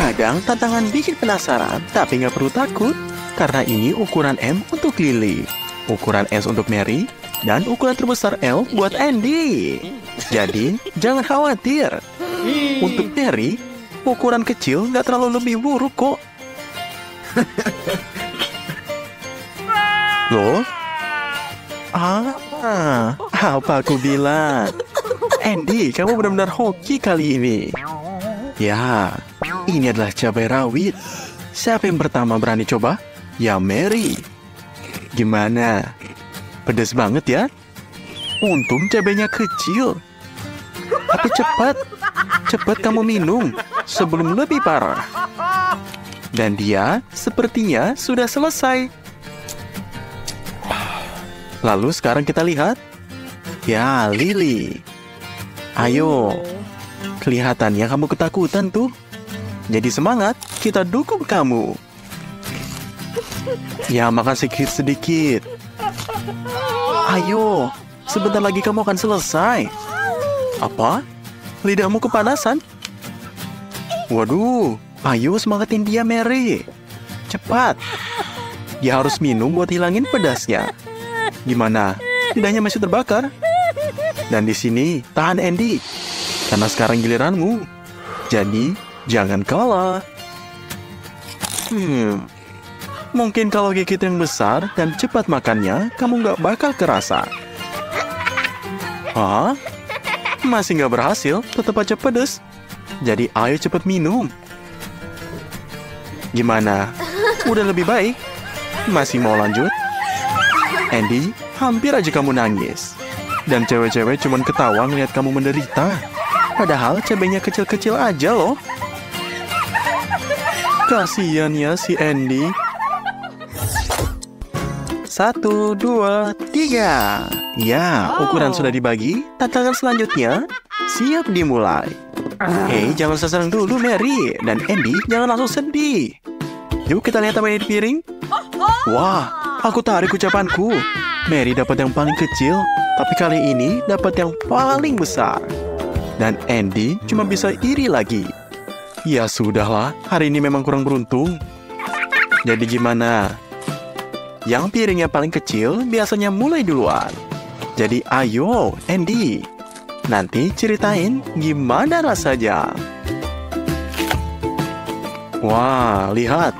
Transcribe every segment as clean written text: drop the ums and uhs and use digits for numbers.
Kadang tantangan bikin penasaran, tapi nggak perlu takut. Karena ini ukuran M untuk Lily, ukuran S untuk Mary, dan ukuran terbesar L buat Andy. Jadi, jangan khawatir. Untuk Mary, ukuran kecil nggak terlalu lebih buruk kok. Loh? Apa aku bilang? Andy, kamu benar-benar hoki kali ini. Ya, ini adalah cabai rawit. Siapa yang pertama berani coba? Ya, Mary. Gimana? Pedas banget ya? Untung cabainya kecil. Tapi cepat kamu minum sebelum lebih parah. Dan dia sepertinya sudah selesai. Lalu sekarang kita lihat. Ya, Lily. Ayo. Kelihatannya kamu ketakutan tuh. Jadi semangat, kita dukung kamu. Ya, makan sedikit-sedikit. Ayo, sebentar lagi kamu akan selesai. Apa? Lidahmu kepanasan? Waduh, ayo semangatin dia, Mary. Cepat. Dia harus minum buat hilangin pedasnya. Gimana? Lidahnya masih terbakar? Dan di sini, tahan Andy. Karena sekarang giliranmu. Jadi, jangan kalah. Mungkin kalau gigit yang besar dan cepat makannya, kamu nggak bakal kerasa. Hah? Masih nggak berhasil, tetap aja pedes. Jadi ayo cepat minum. Gimana? Udah lebih baik? Masih mau lanjut? Andy, hampir aja kamu nangis. Dan cewek-cewek cuman ketawa ngeliat kamu menderita. Padahal cabenya kecil-kecil aja loh. Kasian ya si Andy. 1, 2, 3. Ya, ukuran sudah dibagi. Tantangan selanjutnya siap dimulai. Hei, jangan sasaran dulu Mary. Dan Andy, jangan langsung sedih. Yuk kita lihat apa yang di piring. Wah, aku tarik ucapanku. Mary dapat yang paling kecil, tapi kali ini dapat yang paling besar. Dan Andy cuma bisa iri lagi. Ya sudahlah, hari ini memang kurang beruntung. Jadi gimana? Yang piringnya paling kecil biasanya mulai duluan. Jadi ayo, Andy. Nanti ceritain gimana rasanya. Wah, lihat.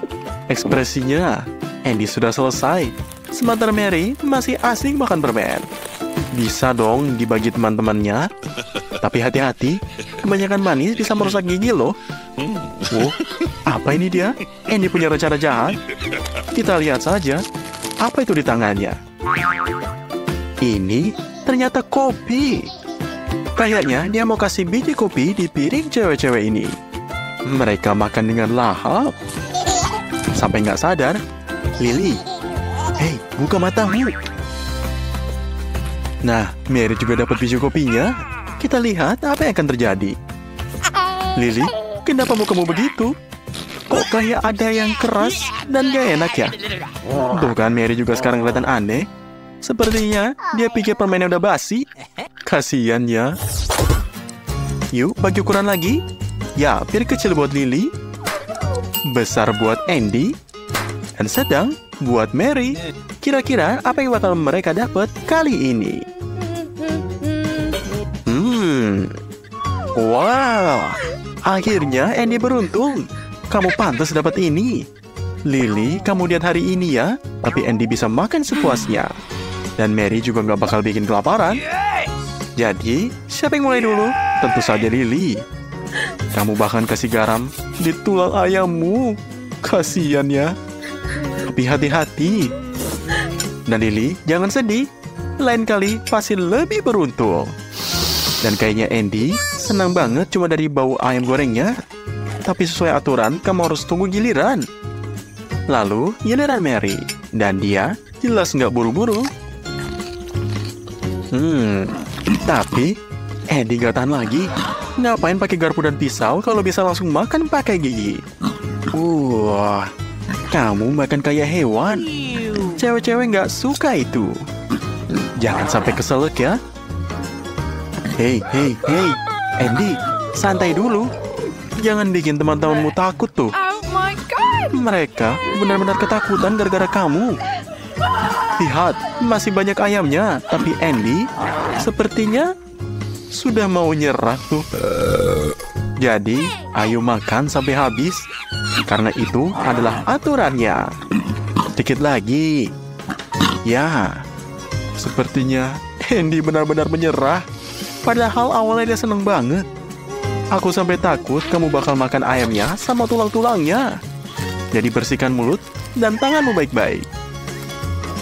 Ekspresinya. Andy sudah selesai. Sementara Mary masih asing makan permen. Bisa dong dibagi teman-temannya. Tapi hati-hati, kebanyakan manis bisa merusak gigi loh. Apa ini dia? Andy punya rencana jahat. Kita lihat saja. Apa itu di tangannya? Ini ternyata kopi. Kayaknya dia mau kasih biji kopi di piring cewek-cewek ini. Mereka makan dengan lahap. Sampai nggak sadar. Lily, hei, buka matamu. Nah, Mary juga dapat biji kopinya. Kita lihat apa yang akan terjadi. Lily, kenapa mukamu begitu? Kok kayak ada yang keras dan gak enak ya? Tuh kan, Mary juga sekarang kelihatan aneh. Sepertinya dia pikir permennya udah basi. Kasian ya. Yuk, bagi ukuran lagi. Ya, piring kecil buat Lily. Besar buat Andy. Dan sedang buat Mary. Kira-kira apa yang bakal mereka dapat kali ini? Wow, akhirnya Andy beruntung. Kamu pantas dapat ini. Lily, kamu lihat hari ini ya. Tapi Andy bisa makan sepuasnya. Dan Mary juga nggak bakal bikin kelaparan. Jadi, siapa yang mulai dulu? Tentu saja Lily. Kamu bahkan kasih garam di tulang ayammu. Kasian ya. Tapi hati-hati. Dan Lily, jangan sedih. Lain kali pasti lebih beruntung. Dan kayaknya Andy senang banget cuma dari bau ayam gorengnya. Tapi sesuai aturan, kamu harus tunggu giliran. Lalu, giliran Mary. Dan dia jelas nggak buru-buru. Tapi Andy nggak tahan lagi. Ngapain pakai garpu dan pisau kalau bisa langsung makan pakai gigi? Kamu makan kayak hewan. Cewek-cewek nggak suka itu. Jangan sampai keselak ya. Hei, Andy, santai dulu. Jangan bikin teman-temanmu takut tuh. Oh my god! Mereka benar-benar ketakutan gara-gara kamu. Lihat, masih banyak ayamnya. Tapi Andy sepertinya sudah mau nyerah tuh. Jadi, ayo makan sampai habis. Karena itu adalah aturannya. Sedikit lagi. Ya, sepertinya Andy benar-benar menyerah. Padahal awalnya dia seneng banget. Aku sampai takut kamu bakal makan ayamnya sama tulang-tulangnya. Jadi bersihkan mulut dan tanganmu baik-baik.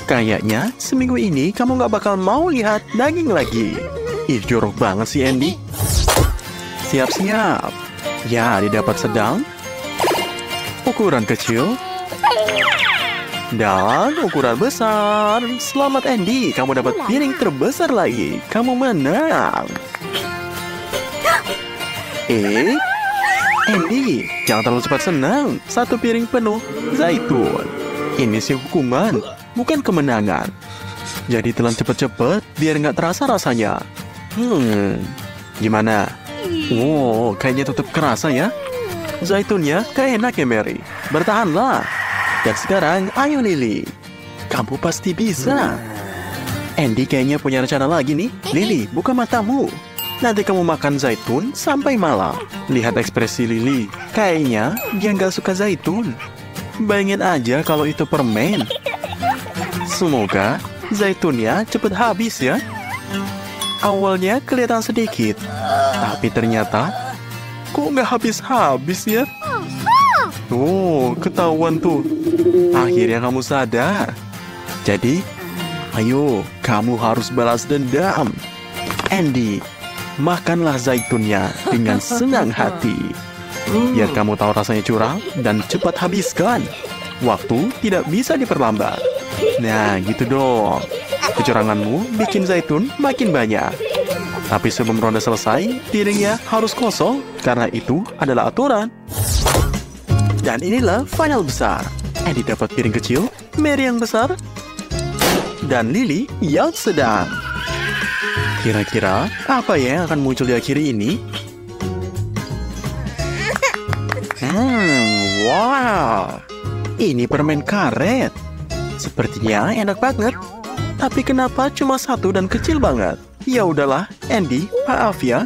Kayaknya seminggu ini kamu gak bakal mau lihat daging lagi. Ih, jorok banget sih Andy. Siap-siap. Ya, didapat sedang. Ukuran kecil. Dan ukuran besar. Selamat Andy, kamu dapat piring terbesar lagi. Kamu menang. Andy, jangan terlalu cepat senang. Satu piring penuh zaitun. Ini sih hukuman, bukan kemenangan. Jadi telan cepet-cepet biar nggak terasa rasanya. Gimana? Wow, kayaknya tetap kerasa ya. Zaitunnya kayak enak ya Mary. Bertahanlah. Dan sekarang, ayo Lily. Kamu pasti bisa. Andy kayaknya punya rencana lagi nih. Lily, buka matamu. Nanti kamu makan zaitun sampai malam. Lihat ekspresi Lily. Kayaknya dia nggak suka zaitun. Bayangin aja kalau itu permen. Semoga zaitunnya cepet habis ya. Awalnya kelihatan sedikit, tapi ternyata kok nggak habis-habis ya. Oh, ketahuan tuh. Akhirnya kamu sadar. Jadi, ayo, kamu harus balas dendam. Andy, makanlah zaitunnya dengan senang hati. Biar kamu tahu rasanya curang dan cepat habiskan. Waktu tidak bisa diperlambat. Nah, gitu dong. Kecuranganmu bikin zaitun makin banyak. Tapi sebelum ronde selesai, piringnya harus kosong. Karena itu adalah aturan. Dan inilah final besar. Andy dapat piring kecil, Mary yang besar, dan Lily yang sedang. Kira-kira apa ya yang akan muncul di akhir ini? Wow. Ini permen karet. Sepertinya enak banget. Tapi kenapa cuma satu dan kecil banget? Ya udahlah, Andy, maaf ya.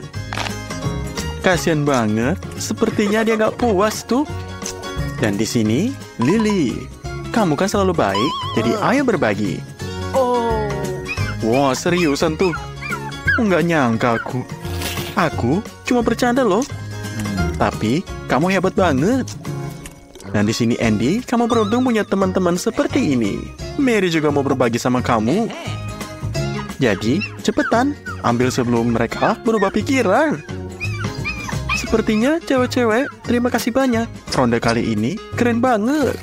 Kasian banget. Sepertinya dia nggak puas tuh. Dan di sini, Lily. Kamu kan selalu baik, jadi ayo berbagi. Wah, seriusan tuh. Nggak nyangka aku. Aku cuma bercanda loh. Tapi kamu hebat banget. Dan di sini Andy, kamu beruntung punya teman-teman seperti ini. Mary juga mau berbagi sama kamu. Jadi, cepetan, ambil sebelum mereka berubah pikiran. Sepertinya cewek-cewek, terima kasih banyak. Ronde kali ini keren banget.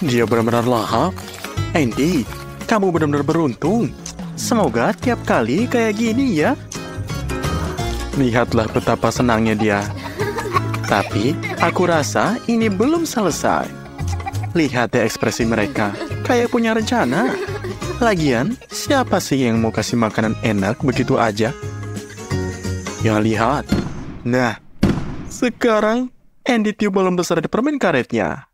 Dia benar-benar lahap. Andy, kamu benar-benar beruntung. Semoga tiap kali kayak gini ya. Lihatlah betapa senangnya dia. Tapi, aku rasa ini belum selesai. Lihat deh ekspresi mereka. Kayak punya rencana. Lagian, siapa sih yang mau kasih makanan enak begitu aja? Ya lihat. Nah, sekarang Andy tiup balon besar di permen karetnya.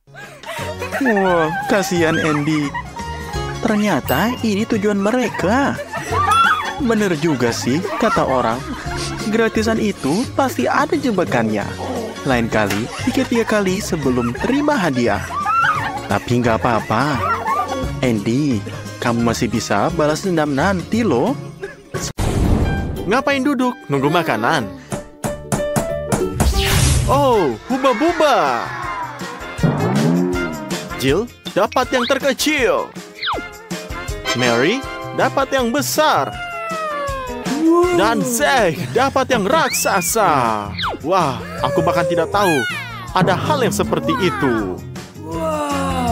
Wah, kasihan Andy. Ternyata ini tujuan mereka. Bener juga sih, kata orang. Gratisan itu pasti ada jebakannya. Lain kali, pikir 3 kali sebelum terima hadiah. Tapi nggak apa-apa. Andy, kamu masih bisa balas dendam nanti loh. Ngapain duduk? Nunggu makanan? Oh, huba-buba. Jill dapat yang terkecil. Mary dapat yang besar. Dan Zack dapat yang raksasa. Wah, aku bahkan tidak tahu ada hal yang seperti itu.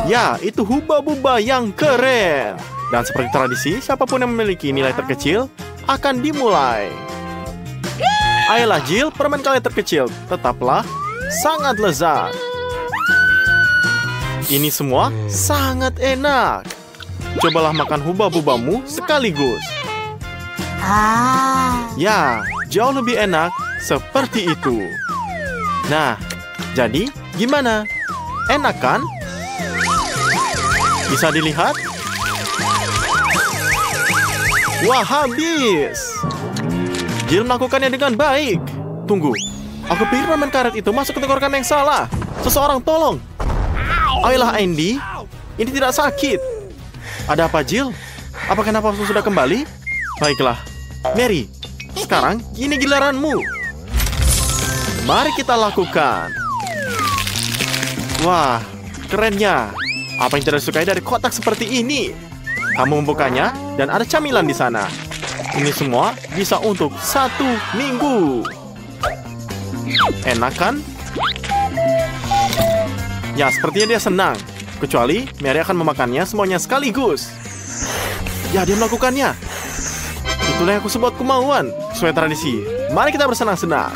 Ya, itu huba-buba yang keren. Dan seperti tradisi, siapapun yang memiliki nilai terkecil akan dimulai. Ayolah Jill, permen kalian terkecil. Tetaplah sangat lezat. Ini semua sangat enak. Cobalah makan huba-bubamu sekaligus. Ya, jauh lebih enak seperti itu. Nah, jadi gimana? Enak kan? Bisa dilihat? Wah, habis! Jill melakukannya dengan baik. Tunggu, aku pikir permen karet itu masuk ke tenggorokan yang salah. Seseorang tolong. Ayolah Andy, ini tidak sakit. Ada apa Jill? Apakah nafasmu sudah kembali? Baiklah, Mary, sekarang ini giliranmu. Mari kita lakukan. Wah, kerennya. Apa yang tidak disukai dari kotak seperti ini? Kamu membukanya dan ada camilan di sana. Ini semua bisa untuk 1 minggu. Enak kan? Ya, sepertinya dia senang. Kecuali Mary akan memakannya semuanya sekaligus. Ya, dia melakukannya. Itulah yang aku sebut kemauan. Sesuai tradisi. Mari kita bersenang-senang.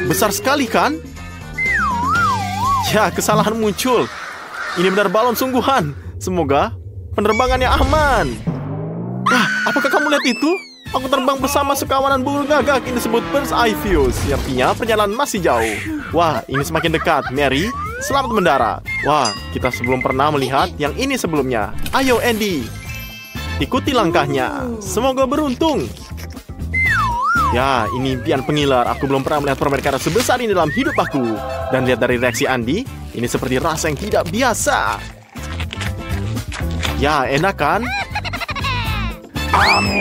Besar sekali kan? Ya, kesalahan muncul. Ini benar balon sungguhan. Semoga penerbangannya aman. Wah, apakah kamu lihat itu? Aku terbang bersama sekawanan burung gagak. Ini disebut bird's eye views. Artinya perjalanan masih jauh. Wah, ini semakin dekat. Mary, selamat mendarat. Wah, kita belum pernah melihat yang ini sebelumnya. Ayo Andy, ikuti langkahnya. Semoga beruntung. Ya, ini impian pengiler. Aku belum pernah melihat permen karet sebesar ini dalam hidup aku. Dan lihat dari reaksi Andy, ini seperti rasa yang tidak biasa. Ya, enak kan?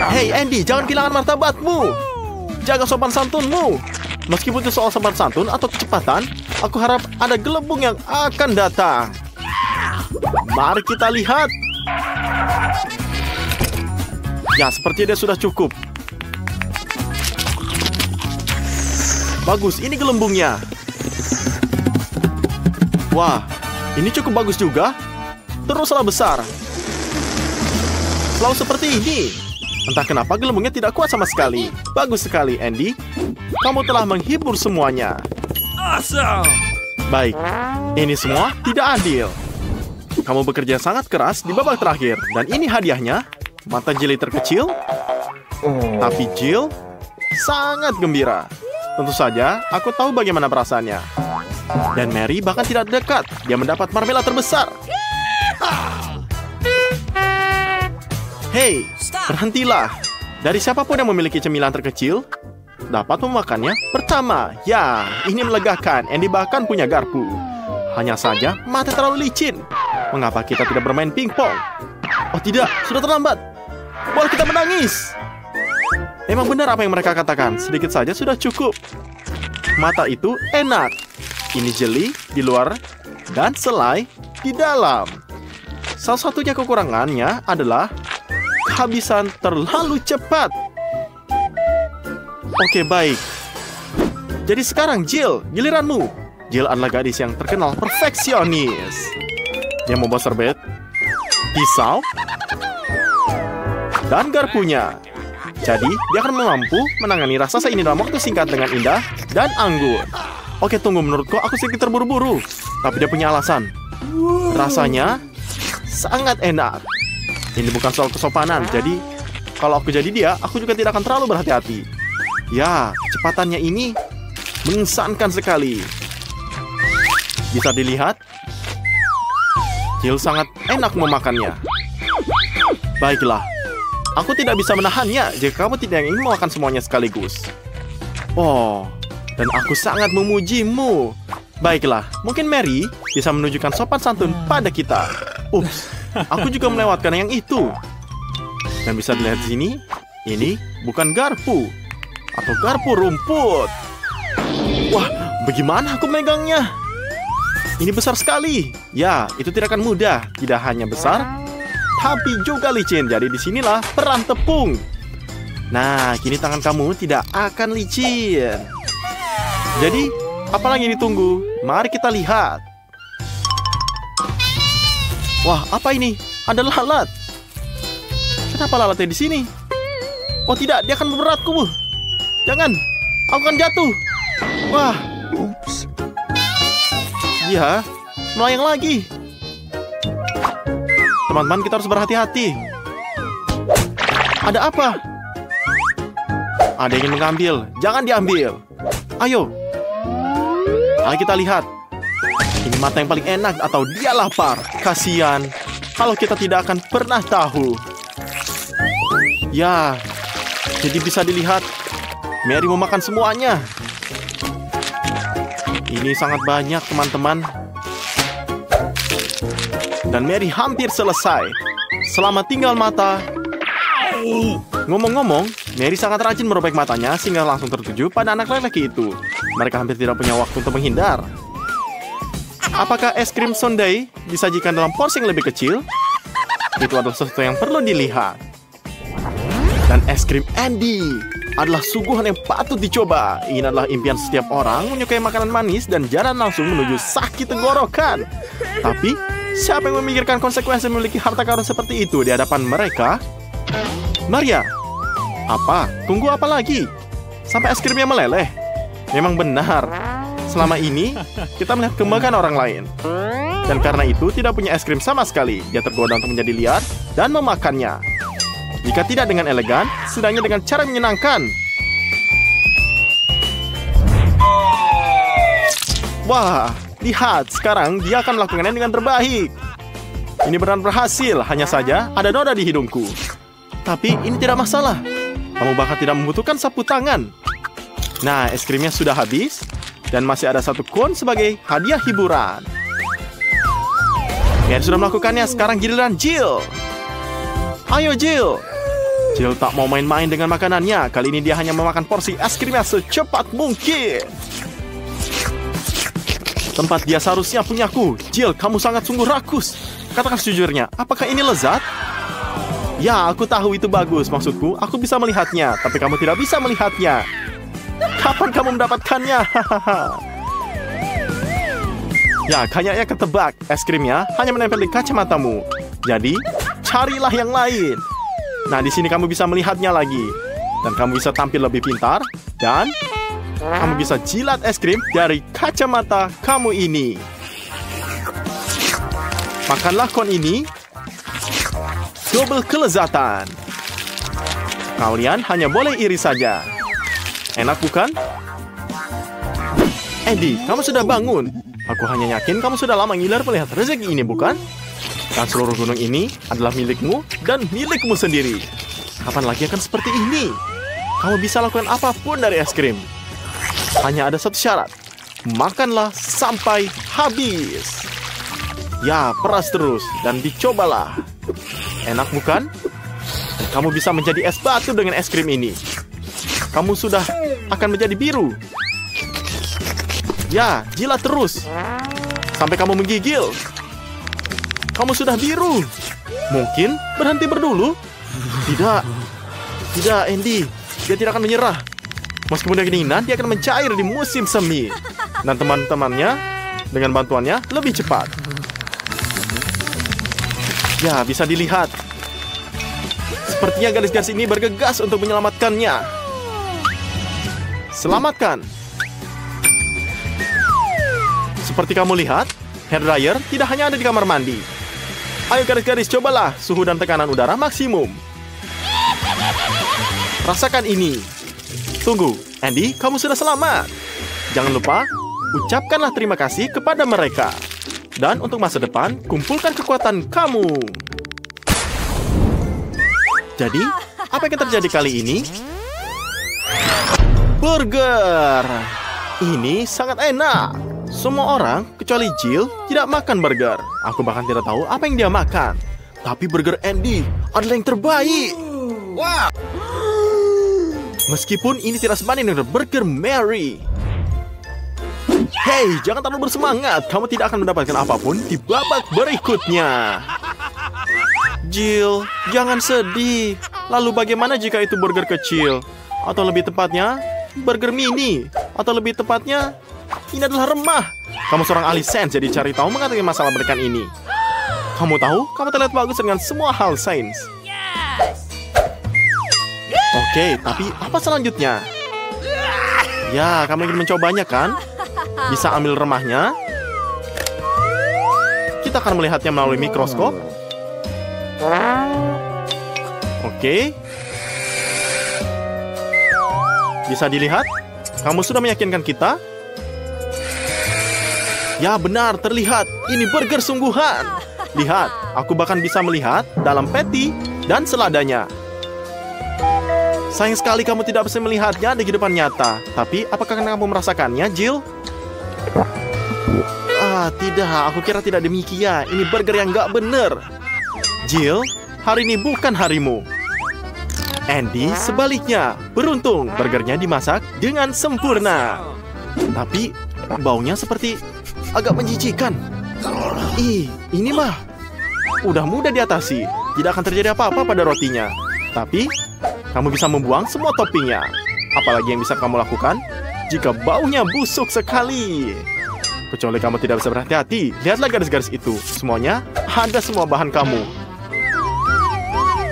Hei Andy, jangan kehilangan martabatmu. Jaga sopan santunmu. Meskipun itu soal sopan santun atau kecepatan, aku harap ada gelembung yang akan datang. Mari kita lihat. Ya, sepertinya dia sudah cukup. Bagus, ini gelembungnya. Wah, ini cukup bagus juga. Teruslah besar. Selalu seperti ini. Entah kenapa gelembungnya tidak kuat sama sekali. Bagus sekali, Andy. Kamu telah menghibur semuanya. Awesome. Baik, ini semua tidak adil. Kamu bekerja sangat keras di babak terakhir. Dan ini hadiahnya. Mata Jill terkecil. Tapi Jill sangat gembira. Tentu saja, aku tahu bagaimana perasaannya. Dan Mary bahkan tidak dekat. Dia mendapat marmela terbesar. Hei, berhentilah. Dari siapapun yang memiliki cemilan terkecil, dapat memakannya pertama. Ya, ini melegakan. Andy bahkan punya garpu. Hanya saja, mata terlalu licin. Mengapa kita tidak bermain pingpong? Oh tidak, sudah terlambat. Boleh kita menangis. Emang benar apa yang mereka katakan. Sedikit saja sudah cukup. Mata itu enak. Ini jeli di luar dan selai di dalam. Salah satunya kekurangannya adalah kehabisan terlalu cepat. Oke, baik. Jadi sekarang Jill, giliranmu. Jill adalah gadis yang terkenal perfeksionis. Dia membawa serbet, pisau, dan garpunya. Jadi, dia akan mampu menangani raksasa ini dalam waktu singkat dengan indah dan anggun. Oke, tunggu. Menurutku, aku sedikit terburu-buru. Tapi dia punya alasan. Rasanya sangat enak. Ini bukan soal kesopanan. Jadi, kalau aku jadi dia, aku juga tidak akan terlalu berhati-hati. Ya, kecepatannya ini mengesankan sekali. Bisa dilihat, Jill sangat enak memakannya. Baiklah. Aku tidak bisa menahannya jika kamu tidak ingin makan semuanya sekaligus. Oh, dan aku sangat memujimu. Baiklah, mungkin Mary bisa menunjukkan sopan santun pada kita. Ups, aku juga melewatkan yang itu. Dan bisa dilihat di sini, ini bukan garpu atau garpu rumput. Wah, bagaimana aku megangnya? Ini besar sekali. Ya, itu tidak akan mudah. Tidak hanya besar, tapi juga licin. Jadi disinilah peran tepung. Nah, kini tangan kamu tidak akan licin. Jadi, apa lagi ditunggu? Mari kita lihat. Wah, apa ini? Ada lalat. Kenapa lalatnya di sini? Oh tidak, dia akan memberatku. Jangan, aku akan jatuh. Wah. Oops. Iya, melayang lagi. Teman-teman, kita harus berhati-hati. Ada apa? Ada yang ingin mengambil. Jangan diambil. Ayo. Ayo kita lihat. Ini mata yang paling enak atau dia lapar. Kasian. Kalau kita tidak akan pernah tahu. Ya, jadi bisa dilihat. Mary mau makan semuanya. Ini sangat banyak, teman-teman. Dan Mary hampir selesai. Selamat tinggal mata. Ngomong-ngomong, Mary sangat rajin merobek matanya sehingga langsung tertuju pada anak lelaki itu. Mereka hampir tidak punya waktu untuk menghindar. Apakah es krim sundae disajikan dalam porsi yang lebih kecil? Itu adalah sesuatu yang perlu dilihat. Dan es krim Andy adalah suguhan yang patut dicoba. Ini adalah impian setiap orang menyukai makanan manis dan jalan langsung menuju sakit tenggorokan. Tapi, siapa yang memikirkan konsekuensi memiliki harta karun seperti itu di hadapan mereka? Maria, apa? Tunggu apa lagi? Sampai es krimnya meleleh. Memang benar. Selama ini, kita melihat kebanggaan orang lain. Dan karena itu, tidak punya es krim sama sekali. Dia tergoda untuk menjadi liar dan memakannya. Jika tidak dengan elegan, setidaknya dengan cara menyenangkan. Wah, lihat. Sekarang dia akan melakukannya dengan terbaik. Ini benar berhasil. Hanya saja ada noda di hidungku. Tapi ini tidak masalah. Kamu bahkan tidak membutuhkan sapu tangan. Nah, es krimnya sudah habis. Dan masih ada satu kon sebagai hadiah hiburan. Mary sudah melakukannya, sekarang giliran Jill. Ayo Jill. Jill tak mau main-main dengan makanannya. Kali ini dia hanya memakan porsi es krimnya secepat mungkin. Tempat dia seharusnya punyaku. Jill, kamu sangat sungguh rakus. Katakan sejujurnya, apakah ini lezat? Ya, aku tahu itu bagus. Maksudku, aku bisa melihatnya. Tapi kamu tidak bisa melihatnya. Kapan kamu mendapatkannya? Ya, kayaknya ketebak. Es krimnya hanya menempel di kacamatamu. Jadi, carilah yang lain. Nah, di sini kamu bisa melihatnya lagi. Dan kamu bisa tampil lebih pintar. Dan kamu bisa jilat es krim dari kacamata kamu ini. Makanlah kon ini. Double kelezatan. Kalian hanya boleh iri saja. Enak bukan? Andy, kamu sudah bangun. Aku hanya yakin kamu sudah lama ngiler melihat rezeki ini, bukan? Dan seluruh gunung ini adalah milikmu dan milikmu sendiri. Kapan lagi akan seperti ini? Kamu bisa lakukan apapun dari es krim. Hanya ada satu syarat. Makanlah sampai habis. Ya, peras terus dan dicobalah. Enak bukan? Kamu bisa menjadi es batu dengan es krim ini. Kamu sudah akan menjadi biru. Ya, jilat terus. Sampai kamu menggigil. Kamu sudah biru. Mungkin berhenti berdulu. Tidak. Tidak, Andy. Dia tidak akan menyerah. Meskipun dia kedinginan, dia akan mencair di musim semi. Dan teman-temannya, dengan bantuannya, lebih cepat. Ya, bisa dilihat. Sepertinya garis-garis ini bergegas untuk menyelamatkannya. Selamatkan. Seperti kamu lihat, hair dryer tidak hanya ada di kamar mandi. Ayo garis-garis, cobalah suhu dan tekanan udara maksimum. Rasakan ini. Tunggu, Andy, kamu sudah selamat. Jangan lupa, ucapkanlah terima kasih kepada mereka. Dan untuk masa depan, kumpulkan kekuatan kamu. Jadi, apa yang terjadi kali ini? Burger. Ini sangat enak. Semua orang, kecuali Jill, tidak makan burger. Aku bahkan tidak tahu apa yang dia makan. Tapi burger Andy adalah yang terbaik. Wow. Meskipun ini tidak sebanding dengan burger Mary. Hei, jangan terlalu bersemangat. Kamu tidak akan mendapatkan apapun di babak berikutnya. Jill, jangan sedih. Lalu bagaimana jika itu burger kecil? Atau lebih tepatnya, burger mini? Atau lebih tepatnya, ini adalah remah. Kamu seorang ahli sains, jadi cari tahu mengenai masalah berikan ini. Kamu tahu, kamu terlihat bagus dengan semua hal sains. Oke, tapi apa selanjutnya? Ya, kamu ingin mencobanya kan? Bisa ambil remahnya. Kita akan melihatnya melalui mikroskop. Oke. Bisa dilihat? Kamu sudah meyakinkan kita? Ya benar, terlihat. Ini burger sungguhan. Lihat, aku bahkan bisa melihat dalam patty dan seladanya. Sayang sekali kamu tidak bisa melihatnya di kehidupan nyata. Tapi, apakah kamu merasakannya, Jill? Tidak. Aku kira tidak demikian. Ini burger yang nggak bener. Jill, hari ini bukan harimu. Andy, sebaliknya. Beruntung, burgernya dimasak dengan sempurna. Tapi, baunya seperti agak menjijikan. Ini mah udah mudah diatasi. Tidak akan terjadi apa-apa pada rotinya. Tapi, kamu bisa membuang semua toppingnya. Apalagi yang bisa kamu lakukan jika baunya busuk sekali. Kecuali kamu tidak bisa berhati-hati. Lihatlah garis-garis itu. Semuanya ada semua bahan kamu.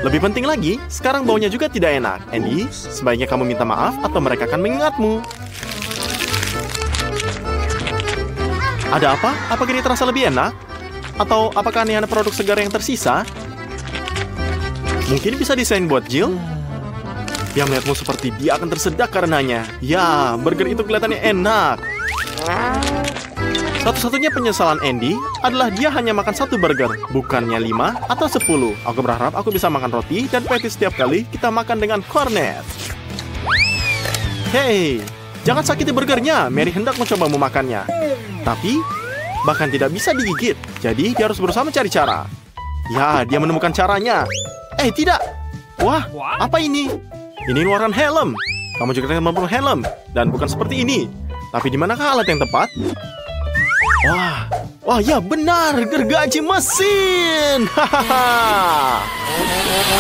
Lebih penting lagi, sekarang baunya juga tidak enak. Andy, sebaiknya kamu minta maaf atau mereka akan mengingatmu. Ada apa? Apakah ini terasa lebih enak? Atau apakah ini hanya produk segar yang tersisa? Mungkin bisa desain buat Jill? Yang melihatmu seperti dia akan tersedak karenanya. Ya, burger itu kelihatannya enak. Satu-satunya penyesalan Andy adalah dia hanya makan satu burger, bukannya 5 atau 10. Aku berharap aku bisa makan roti dan patty setiap kali kita makan dengan cornet. Hei, jangan sakiti burgernya. Mary hendak mencoba memakannya. Tapi, bahkan tidak bisa digigit. Jadi, dia harus berusaha mencari cara. Ya, dia menemukan caranya. Tidak. Wah, apa ini? Ini luaran helm. Kamu juga akan memperoleh helm. Dan bukan seperti ini. Tapi di manakah alat yang tepat? Wah, ya benar. Gergaji mesin. Hahaha.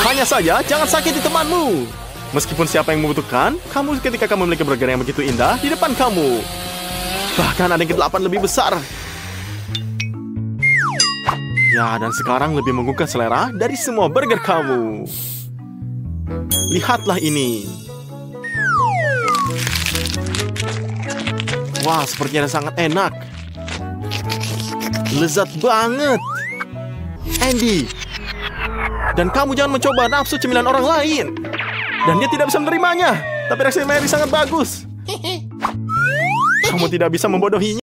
Hanya saja, jangan sakiti temanmu. Meskipun siapa yang membutuhkan, kamu ketika kamu memiliki burger yang begitu indah di depan kamu. Bahkan ada yang ke-8 lebih besar. Ya, dan sekarang lebih menggugah selera dari semua burger kamu. Lihatlah ini. Wah, sepertinya sangat enak. Lezat banget. Andy. Dan kamu jangan mencoba nafsu cemilan orang lain. Dan dia tidak bisa menerimanya. Tapi reaksi Mary sangat bagus. Kamu tidak bisa membodohinya.